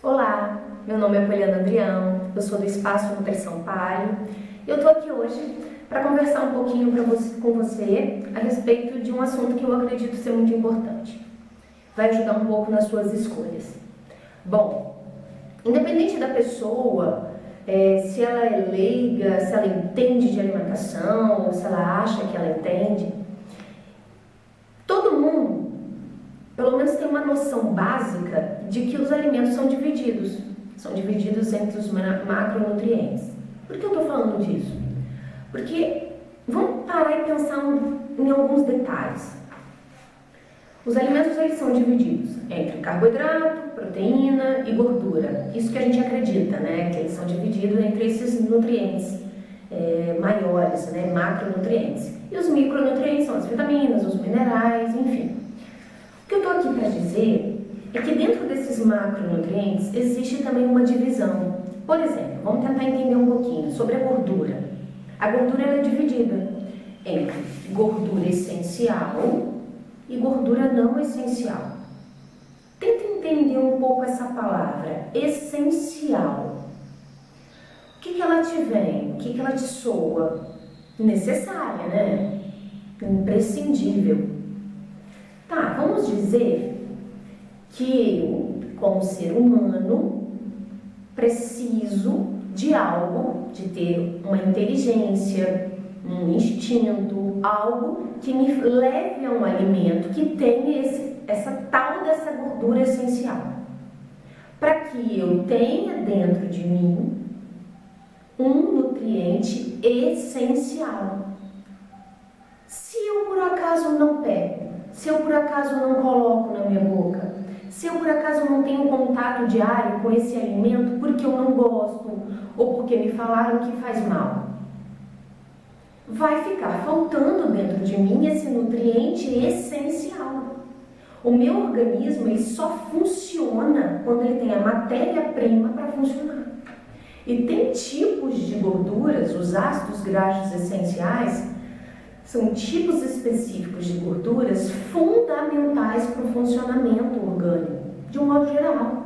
Olá, meu nome é Poliana Adrião, eu sou do Espaço Nutrição Paleo e eu estou aqui hoje para conversar um pouquinho com você a respeito de um assunto que eu acredito ser muito importante. Vai ajudar um pouco nas suas escolhas. Bom, independente da pessoa, se ela é leiga, se ela entende de alimentação, ou se ela acha que ela entende, todo mundo pelo menos tem uma noção básica de que os alimentos são divididos entre os macronutrientes. Por que eu estou falando disso? Porque vamos parar e pensar em alguns detalhes. Os alimentos eles são divididos entre carboidrato, proteína e gordura. Isso que a gente acredita, né? Que eles são divididos entre esses nutrientes maiores, né? Macronutrientes. E os micronutrientes são as vitaminas, os minerais, enfim. O que eu estou aqui para dizer é que dentro desses macronutrientes existe também uma divisão. Por exemplo, vamos tentar entender um pouquinho sobre a gordura. A gordura ela é dividida entre gordura essencial e gordura não essencial. Tenta entender um pouco essa palavra, essencial. O que ela te vem? O que ela te soa? Necessária, né? Imprescindível. Tá, vamos dizer que eu, como ser humano, preciso de algo, de ter uma inteligência, um instinto, algo que me leve a um alimento que tenha essa gordura essencial. Para que eu tenha dentro de mim um nutriente essencial. Se eu por acaso não pego, se eu por acaso não coloco na minha boca, se eu por acaso não tenho contato diário com esse alimento porque eu não gosto ou porque me falaram que faz mal, vai ficar faltando dentro de mim esse nutriente essencial. O meu organismo ele só funciona quando ele tem a matéria-prima para funcionar. E tem tipos de gorduras, os ácidos graxos essenciais, são tipos específicos de gorduras fundamentais para o funcionamento orgânico, de um modo geral.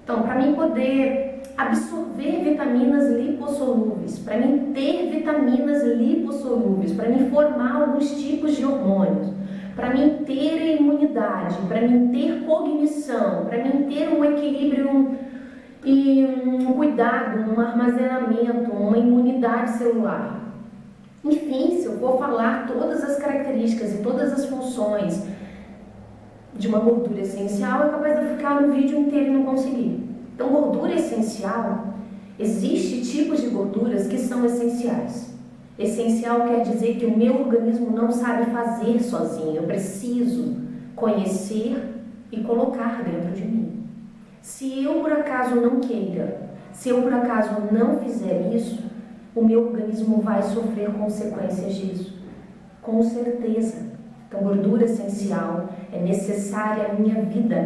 Então, para mim poder absorver vitaminas lipossolúveis, para mim ter vitaminas lipossolúveis, para mim formar alguns tipos de hormônios, para mim ter imunidade, para mim ter cognição, para mim ter um equilíbrio e um cuidado, um armazenamento, uma imunidade celular. Enfim, se eu for falar todas as características e todas as funções de uma gordura essencial, é capaz de ficar no vídeo inteiro e não conseguir. Então, gordura essencial, existe tipos de gorduras que são essenciais. Essencial quer dizer que o meu organismo não sabe fazer sozinho, eu preciso conhecer e colocar dentro de mim. Se eu por acaso não queira, se eu por acaso não fizer isso, o meu organismo vai sofrer consequências disso, com certeza. Então, gordura essencial é necessária à minha vida,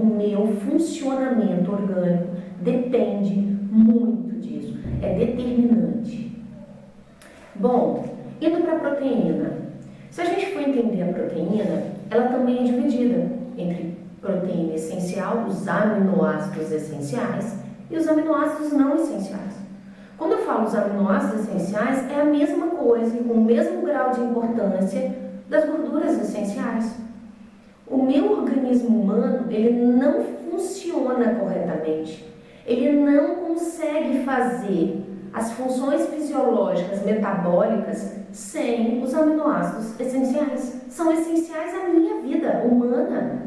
o meu funcionamento orgânico depende muito disso, é determinante. Bom, indo para a proteína. Se a gente for entender a proteína, ela também é dividida entre proteína essencial, os aminoácidos essenciais, e os aminoácidos não essenciais. Quando eu falo os aminoácidos essenciais, é a mesma coisa, com o mesmo grau de importância das gorduras essenciais. O meu organismo humano, ele não funciona corretamente. Ele não consegue fazer as funções fisiológicas, metabólicas, sem os aminoácidos essenciais. São essenciais à minha vida humana.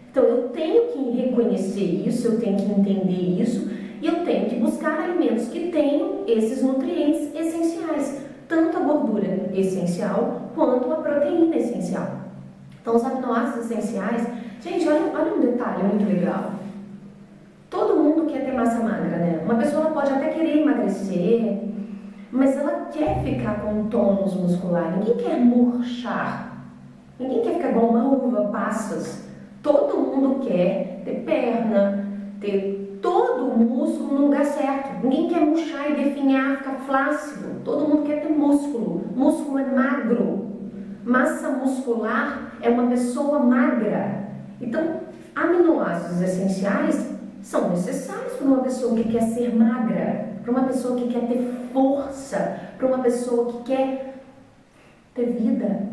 Então, eu tenho que reconhecer isso, eu tenho que entender isso, e eu tenho que buscar alimentos que tenham esses nutrientes essenciais, tanto a gordura essencial quanto a proteína essencial. Então, os aminoácidos essenciais, gente, olha um detalhe muito legal. Todo mundo quer ter massa magra, né? Uma pessoa pode até querer emagrecer, mas ela quer ficar com um tônus muscular. Ninguém quer murchar, ninguém quer ficar igual uma uva passas. Todo mundo quer ter perna, ter todo o músculo no lugar certo. Ninguém quer murchar e definhar, ficar flácido. Todo mundo quer ter músculo. Músculo é magro. Massa muscular é uma pessoa magra. Então, aminoácidos essenciais são necessários para uma pessoa que quer ser magra, para uma pessoa que quer ter força, para uma pessoa que quer ter vida.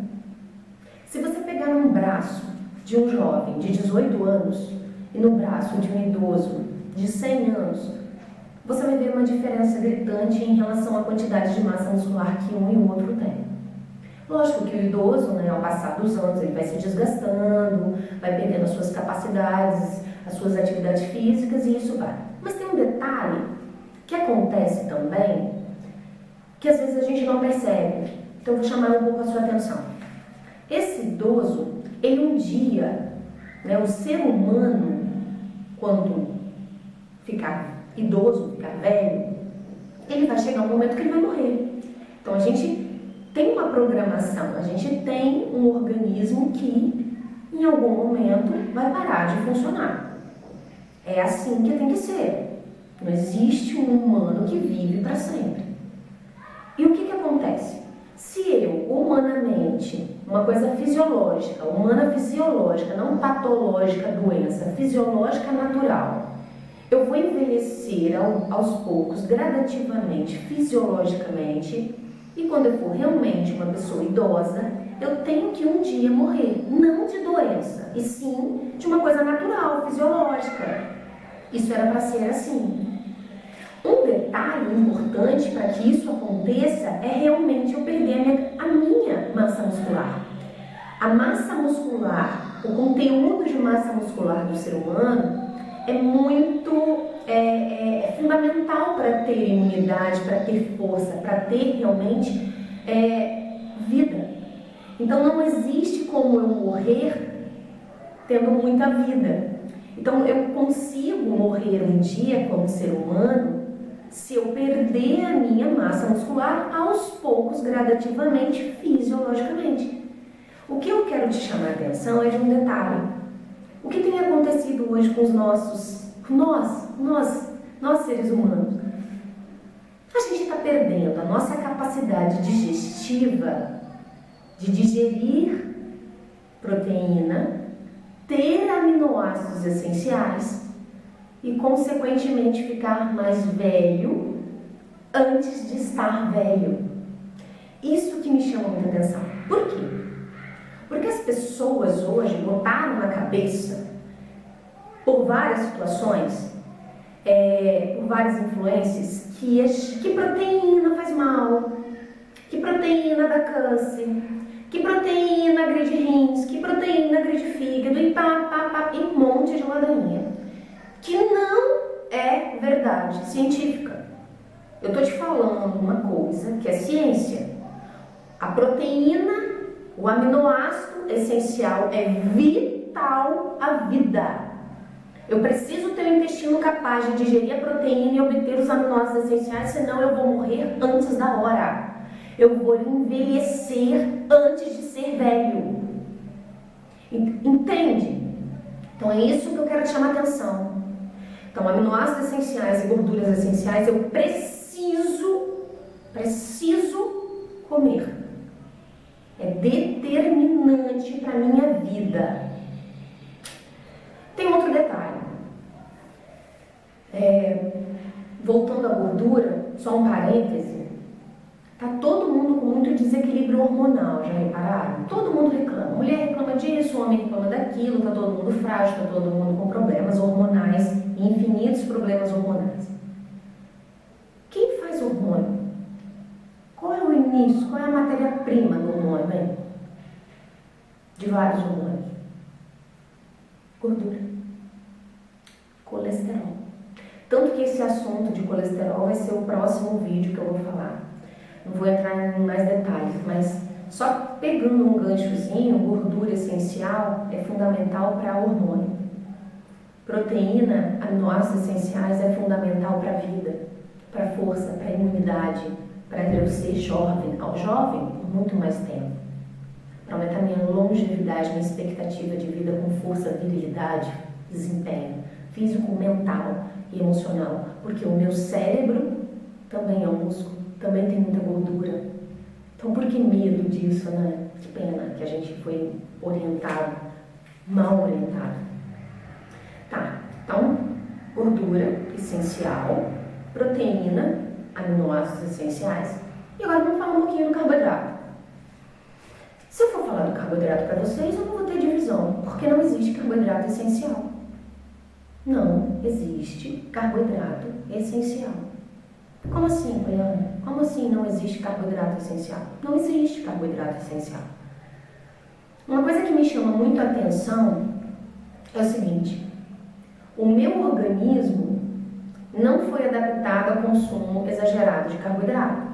Se você pegar um braço de um jovem de 18 anos e no braço de um idoso de 100 anos, você vai ver uma diferença gritante em relação à quantidade de massa muscular que um e o outro tem. Lógico que o idoso, ao passar dos anos, ele vai se desgastando, vai perdendo as suas capacidades, as suas atividades físicas e isso vai. Mas tem um detalhe que acontece também, que às vezes a gente não percebe. Então eu vou chamar um pouco a sua atenção. Esse idoso, ele um dia, o ser humano, quando ficar idoso, ficar velho, ele vai chegar um momento que ele vai morrer. Então a gente tem uma programação, a gente tem um organismo que em algum momento vai parar de funcionar. É assim que tem que ser. Não existe um humano que vive para sempre. E o que acontece? Se eu, humanamente, uma coisa fisiológica, humana fisiológica, não patológica, doença, fisiológica natural, eu vou envelhecer aos poucos, gradativamente, fisiologicamente, e quando eu for realmente uma pessoa idosa, eu tenho que um dia morrer, não de doença, e sim de uma coisa natural, fisiológica. Isso era para ser assim. Um detalhe importante para que isso aconteça é realmente eu perder a minha massa muscular. A massa muscular, o conteúdo de massa muscular do ser humano é muito fundamental para ter imunidade, para ter força, para ter realmente vida. Então não existe como eu morrer tendo muita vida. Então eu consigo morrer um dia como ser humano se eu perder a minha massa muscular aos poucos, gradativamente, fisiologicamente. O que eu quero te chamar a atenção é de um detalhe. O que tem acontecido hoje com os nós seres humanos? A gente está perdendo a nossa capacidade digestiva de digerir proteína, ter aminoácidos essenciais e, consequentemente, ficar mais velho antes de estar velho. Isso que me chama muita atenção. Por quê? Porque as pessoas hoje botaram na cabeça, por várias situações, por várias influências, que proteína faz mal, que proteína dá câncer, que proteína agride rins, que proteína agride fígado e e um monte de ladainha. Que não é verdade científica. Eu estou te falando uma coisa que é ciência. A proteína, o aminoácido essencial é vital à vida. Eu preciso ter o intestino capaz de digerir a proteína e obter os aminoácidos essenciais, senão eu vou morrer antes da hora. Eu vou envelhecer antes de ser velho. Entende? Então é isso que eu quero te chamar a atenção. Então, aminoácidos essenciais e gorduras essenciais eu preciso comer. É determinante para a minha vida. Tem outro detalhe. Voltando à gordura, só um parêntese. Tá todo mundo com muito desequilíbrio hormonal, já repararam? Todo mundo reclama. Mulher reclama disso, homem reclama daquilo, tá todo mundo frágil, tá todo mundo com problemas hormonais, infinitos problemas hormonais. Quem faz hormônio? Qual é o início? Qual é a matéria-prima do hormônio, hein? De vários hormônios. Gordura. Colesterol. Tanto que esse assunto de colesterol vai ser o próximo vídeo que eu vou falar. Não vou entrar em mais detalhes, mas só pegando um ganchozinho, gordura essencial é fundamental para hormônio. Proteína, aminoácidos essenciais é fundamental para a vida, para a força, para a imunidade, para eu ser jovem por muito mais tempo. Para aumentar minha longevidade, minha expectativa de vida com força, virilidade, desempenho físico, mental e emocional. Porque o meu cérebro também é um músculo, também tem muita gordura. Então, por que medo disso, né? Que pena que a gente foi orientado, mal orientado. Tá, então, gordura essencial, proteína, aminoácidos essenciais. E agora vamos falar um pouquinho do carboidrato. Se eu for falar do carboidrato para vocês, eu não vou ter divisão, porque não existe carboidrato essencial. Não existe carboidrato essencial. Como assim, Poliana? Como assim não existe carboidrato essencial? Não existe carboidrato essencial. Uma coisa que me chama muito a atenção é o seguinte: o meu organismo não foi adaptado ao consumo exagerado de carboidrato.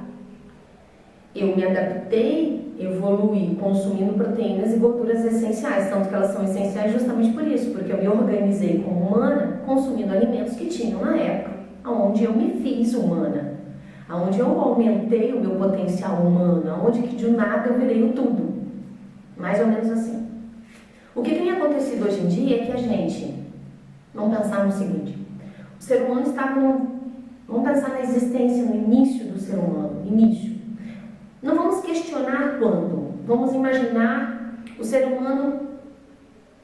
Eu me adaptei, evoluí consumindo proteínas e gorduras essenciais, tanto que elas são essenciais justamente por isso, porque eu me organizei como humana consumindo alimentos que tinham na época onde eu me fiz humana, onde eu aumentei o meu potencial humano, onde que de nada eu virei o tudo. Mais ou menos assim. O que tem acontecido hoje em dia é que a gente, vamos pensar no seguinte: o ser humano está vamos pensar na existência, no início do ser humano, início. Não vamos questionar quando, vamos imaginar o ser humano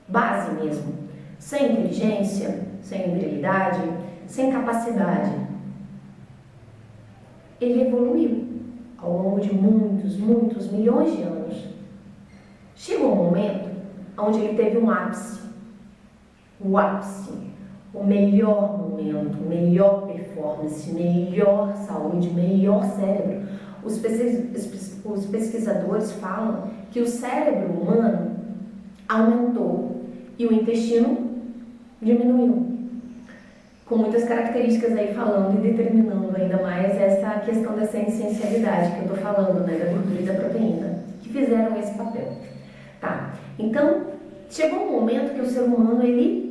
base mesmo, sem inteligência, sem habilidade, sem capacidade. Ele evoluiu ao longo de muitos milhões de anos. Chegou um momento onde ele teve um ápice, o melhor momento, melhor performance, melhor saúde, melhor cérebro. Os pesquisadores falam que o cérebro humano aumentou e o intestino diminuiu, com muitas características aí falando e determinando ainda mais essa questão dessa essencialidade que eu estou falando, né, da gordura e da proteína, que fizeram esse papel. Tá, então chegou um momento que o ser humano ele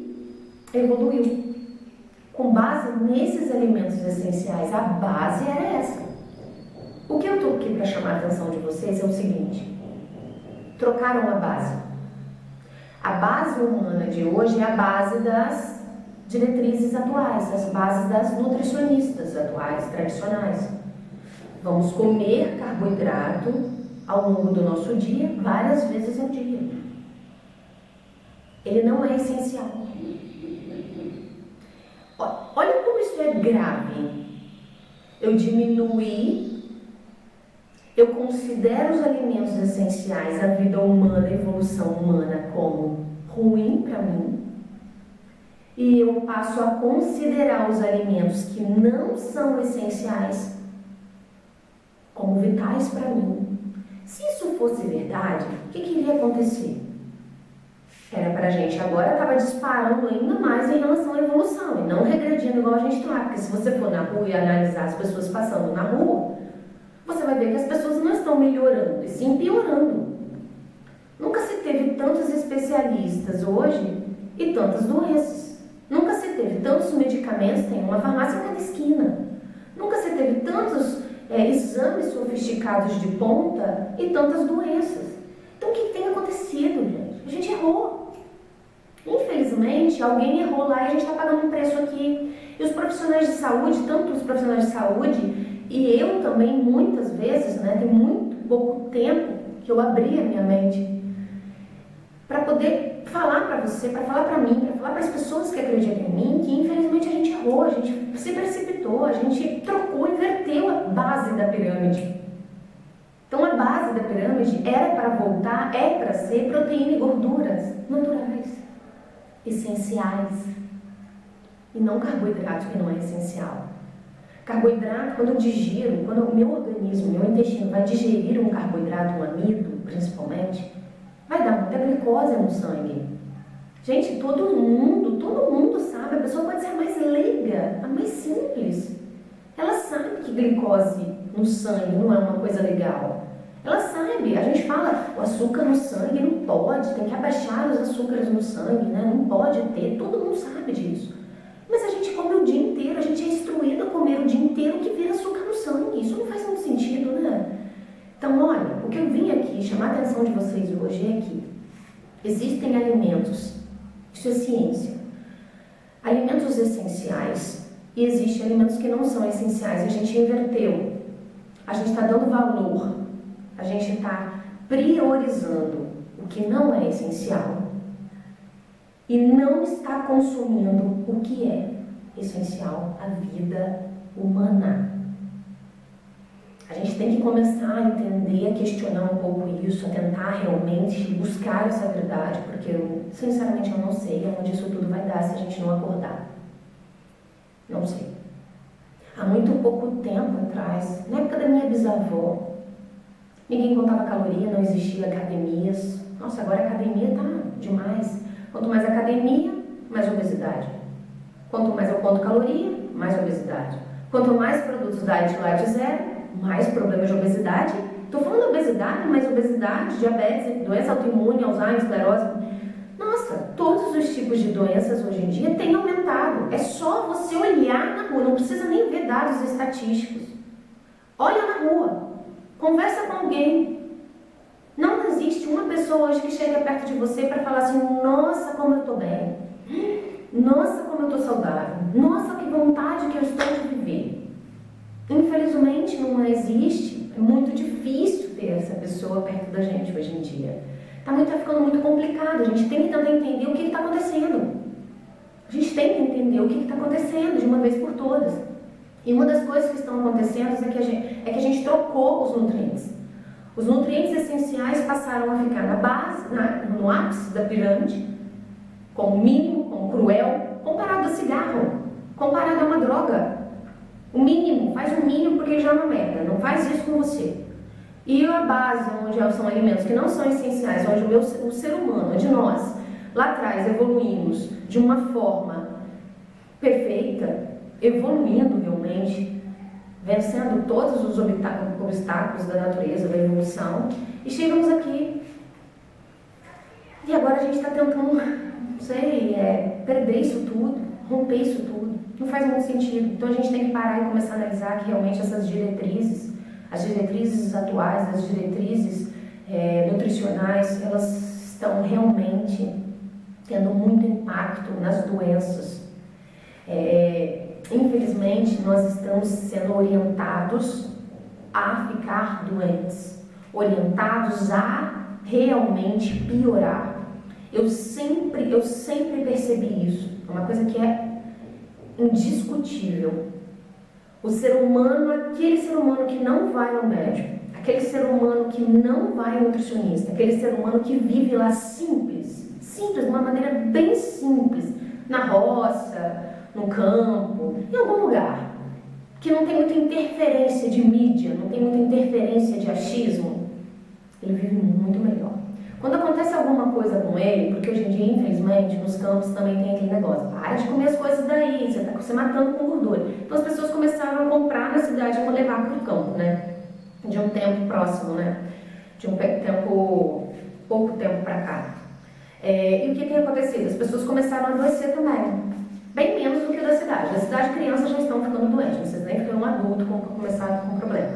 evoluiu com base nesses alimentos essenciais. A base era essa. O que eu estou aqui para chamar a atenção de vocês é o seguinte: trocaram a base. A base humana de hoje é a base das diretrizes atuais, as bases das nutricionistas atuais, tradicionais. Vamos comer carboidrato ao longo do nosso dia, várias vezes ao dia. Ele não é essencial. Olha como isso é grave. Eu considero os alimentos essenciais, a vida humana, a evolução humana, como ruim para mim. E eu passo a considerar os alimentos que não são essenciais como vitais para mim. Se isso fosse verdade, o que iria acontecer? Era para a gente agora estava disparando ainda mais em relação à evolução e não regredindo igual a gente está. Porque se você for na rua e analisar as pessoas passando na rua, você vai ver que as pessoas não estão melhorando, e sim piorando. Nunca se teve tantos especialistas hoje e tantas doenças. Nunca se teve tantos medicamentos, tem uma farmácia em cada esquina. Nunca se teve tantos exames sofisticados de ponta e tantas doenças. Então o que tem acontecido, gente? A gente errou. Infelizmente, alguém errou lá e a gente está pagando um preço aqui. E os profissionais de saúde, tanto os profissionais de saúde, e eu também, muitas vezes, né, tem muito pouco tempo que eu abri a minha mente para poder falar para você, para falar para mim, para falar para as pessoas que acreditam em mim, que infelizmente a gente errou, a gente se precipitou, a gente trocou, inverteu a base da pirâmide. Então a base da pirâmide era para voltar, é para ser proteína e gorduras naturais, essenciais, e não carboidrato, que não é essencial. Carboidrato, quando eu digiro, quando o meu organismo, meu intestino vai digerir um carboidrato, um amido, principalmente, vai dar muita glicose no sangue. Gente, todo mundo sabe, a pessoa pode ser a mais leiga, a mais simples. Ela sabe que glicose no sangue não é uma coisa legal. Ela sabe, a gente fala, o açúcar no sangue não pode, tem que abaixar os açúcares no sangue, né? Não pode ter, todo mundo sabe disso. Mas a gente come o dia inteiro, a gente é instruído a comer o dia inteiro que vira açúcar no sangue. Isso não faz muito sentido, né? Então, olha, o que eu vim aqui chamar a atenção de vocês hoje é que existem alimentos, isso é ciência, alimentos essenciais e existem alimentos que não são essenciais. A gente inverteu, a gente está dando valor, a gente está priorizando o que não é essencial e não está consumindo o que é. essencial à vida humana. A gente tem que começar a entender, a questionar um pouco isso, a tentar realmente buscar essa verdade, porque eu, sinceramente, eu não sei aonde isso tudo vai dar se a gente não acordar. Não sei. Há muito pouco tempo atrás, na época da minha bisavó, ninguém contava caloria, não existia academias. Nossa, agora a academia tá demais. Quanto mais academia, mais obesidade. Quanto mais eu conto caloria, mais obesidade. Quanto mais produtos diet light zero, mais problemas de obesidade. Estou falando de obesidade, mas obesidade, diabetes, doença autoimune, Alzheimer, esclerose. Nossa, todos os tipos de doenças hoje em dia têm aumentado. É só você olhar na rua, não precisa nem ver dados estatísticos. Olha na rua, conversa com alguém. Não existe uma pessoa hoje que chega perto de você para falar assim: nossa, como eu estou bem. Nossa, como eu estou saudável. Nossa, que vontade que eu estou de viver. Infelizmente não existe, é muito difícil ter essa pessoa perto da gente hoje em dia. Tá ficando muito complicado, a gente tem que tentar entender o que está acontecendo. A gente tem que entender o que está acontecendo de uma vez por todas. E uma das coisas que estão acontecendo é que a gente trocou os nutrientes. Os nutrientes essenciais passaram a ficar na base, no ápice da pirâmide, como mínimo, como cruel, comparado a cigarro, comparado a uma droga. O mínimo, faz o mínimo porque já é uma merda, não faz isso com você. E a base, onde são alimentos que não são essenciais, onde o ser humano, onde nós, lá atrás, evoluímos de uma forma perfeita, evoluindo realmente, vencendo todos os obstáculos da natureza, da evolução, e chegamos aqui. E agora a gente está tentando, não sei, perder isso tudo, romper isso tudo. Não faz muito sentido. Então a gente tem que parar e começar a analisar que realmente essas diretrizes, as diretrizes atuais, as diretrizes nutricionais, elas estão realmente tendo muito impacto nas doenças. Infelizmente, nós estamos sendo orientados a ficar doentes, orientados a realmente piorar. Eu sempre percebi isso. É uma coisa que é indiscutível. O ser humano, aquele ser humano que não vai ao médico, aquele ser humano que não vai ao nutricionista, aquele ser humano que vive lá simples, de uma maneira bem simples, na roça, no campo, em algum lugar, que não tem muita interferência de mídia, não tem muita interferência de achismo, ele vive muito melhor. Quando acontece alguma coisa com ele, porque hoje em dia, infelizmente, nos campos também tem aquele negócio: para de comer as coisas daí, você está se matando com gordura. Então as pessoas começaram a comprar na cidade e levar para o campo, né? De um tempo próximo, né? De um pouco tempo para cá. E o que tem acontecido? As pessoas começaram a adoecer também. Bem menos do que da cidade. Na cidade, crianças já estão ficando doentes, vocês nem ficam um adulto começar com problema.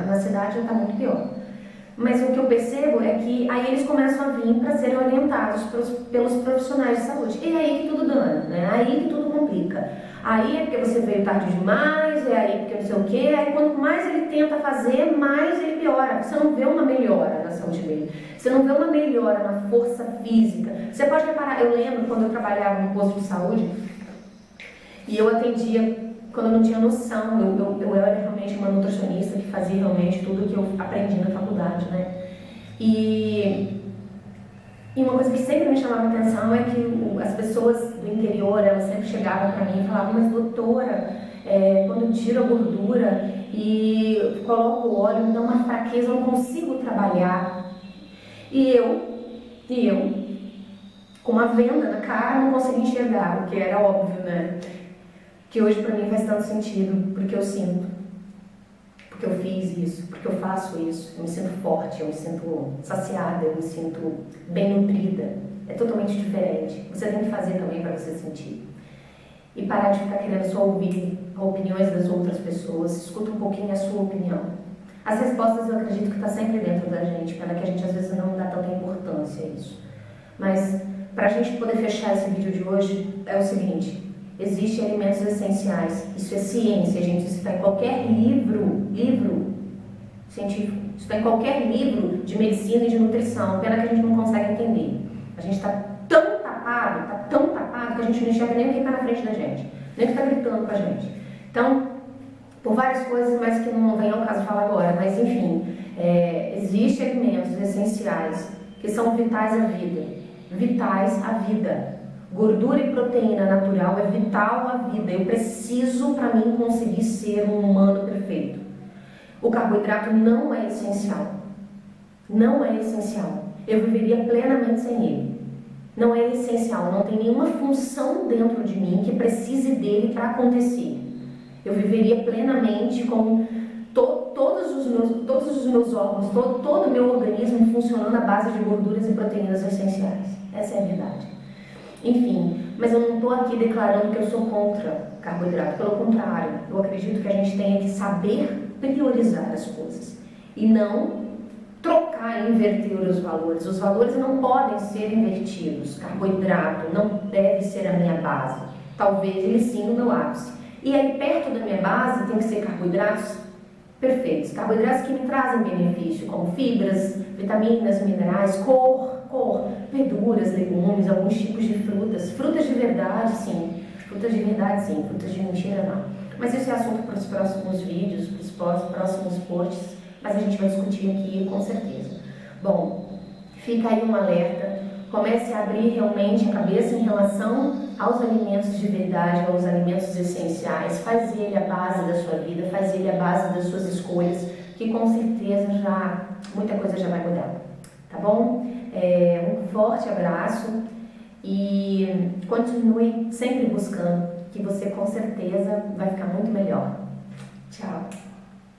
Na cidade já está muito pior. Mas o que eu percebo é que aí eles começam a vir para serem orientados pelos profissionais de saúde. E é aí que tudo dana, né? Aí que tudo complica. Aí é porque você veio tarde demais, é aí porque não sei o quê. Aí quanto mais ele tenta fazer, mais ele piora. Você não vê uma melhora na saúde dele. Você não vê uma melhora na força física. Você pode reparar, eu lembro quando eu trabalhava no posto de saúde e eu atendia quando eu não tinha noção. Eu era realmente uma nutricionista que fazia realmente tudo que eu aprendi na faculdade, né? E uma coisa que sempre me chamava a atenção é que as pessoas do interior, elas sempre chegavam para mim e falavam: mas doutora, quando eu tiro a gordura e coloco o óleo, me dá uma fraqueza, eu não consigo trabalhar. E eu, com uma venda na cara, não conseguia enxergar, o que era óbvio, né? Que hoje para mim faz tanto sentido, porque eu sinto, porque eu fiz isso, porque eu faço isso, eu me sinto forte, eu me sinto saciada, eu me sinto bem nutrida. É totalmente diferente. Você tem que fazer também para você sentir. E parar de ficar querendo só ouvir opiniões das outras pessoas. Escuta um pouquinho a sua opinião. As respostas eu acredito que está sempre dentro da gente, pena que a gente às vezes não dá tanta importância a isso. Mas para a gente poder fechar esse vídeo de hoje é o seguinte: existem alimentos essenciais. Isso é ciência, gente. Isso está em qualquer livro científico. Isso está em qualquer livro de medicina e de nutrição. Pena que a gente não consegue entender. A gente está tão tapado que a gente não enxerga nem o que está na frente da gente. nem que está gritando com a gente. Então, por várias coisas, mas que não vem ao caso falar agora, mas enfim, existem alimentos essenciais que são vitais à vida. Vitais à vida. Gordura e proteína natural é vital à vida. Eu preciso para mim conseguir ser um humano perfeito. O carboidrato não é essencial. Não é essencial. Eu viveria plenamente sem ele. Não é essencial, não tem nenhuma função dentro de mim que precise dele para acontecer. Eu viveria plenamente com todos os meus órgãos, todo o meu organismo funcionando à base de gorduras e proteínas essenciais. Essa é a verdade. Enfim, mas eu não estou aqui declarando que eu sou contra carboidrato. Pelo contrário, eu acredito que a gente tenha que saber priorizar as coisas e não trocar, inverter os valores. Os valores não podem ser invertidos. Carboidrato não deve ser a minha base. Talvez ele sim no meu ápice. E aí perto da minha base tem que ser carboidratos perfeitos. Carboidratos que me trazem benefício, como fibras, vitaminas, minerais, cor, verduras, legumes, alguns tipos de frutas. Frutas de verdade, sim. Frutas de verdade, sim. Frutas de mentira, não. Mas isso é assunto para os próximos vídeos, para os próximos posts. Mas a gente vai discutir aqui com certeza. Bom, fica aí um alerta. Comece a abrir realmente a cabeça em relação aos alimentos de verdade, aos alimentos essenciais. Faz ele a base da sua vida, faz ele a base das suas escolhas, que com certeza muita coisa já vai mudar. Tá bom? Um forte abraço e continue sempre buscando, que você com certeza vai ficar muito melhor. Tchau!